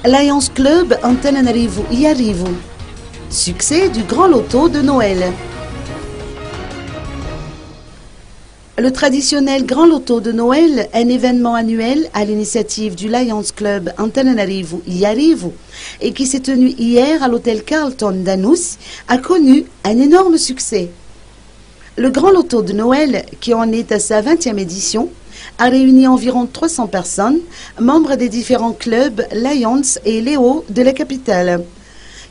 Lions Club Antananarivo Iarivo. Succès du Grand Loto de Noël. Le traditionnel Grand Loto de Noël, un événement annuel à l'initiative du Lions Club Antananarivo Iarivo et qui s'est tenu hier à l'hôtel Carlton d'Anous, a connu un énorme succès. Le Grand Loto de Noël, qui en est à sa 20e édition, a réuni environ 300 personnes, membres des différents clubs Lions et Léo de la capitale.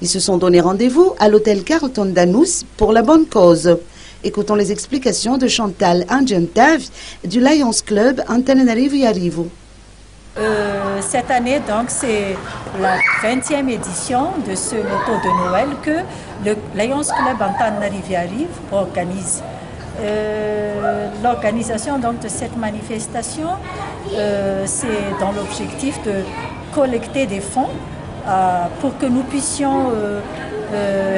Ils se sont donné rendez-vous à l'hôtel Carlton d'Anous pour la bonne cause. Écoutons les explications de Chantal Angentav du Lions Club Antananarivo Iarivo. Cette année, donc, c'est la 20e édition de ce loto de Noël que le Lions Club Antananarivo Iarivo organise. L'organisation donc de cette manifestation, c'est dans l'objectif de collecter des fonds pour que nous puissions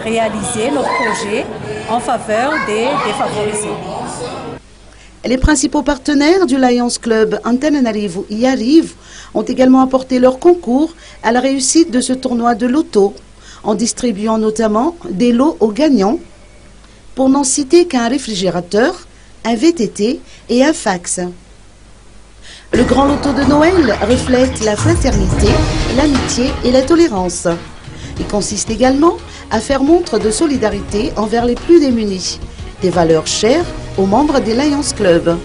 réaliser nos projets en faveur des défavorisés. Les principaux partenaires du Lions Club Antananarivo Iarivo ont également apporté leur concours à la réussite de ce tournoi de loto, en distribuant notamment des lots aux gagnants, pour n'en citer qu'un réfrigérateur, un VTT et un fax. Le Grand Loto de Noël reflète la fraternité, l'amitié et la tolérance. Il consiste également à faire montre de solidarité envers les plus démunis, des valeurs chères aux membres des Lions Club.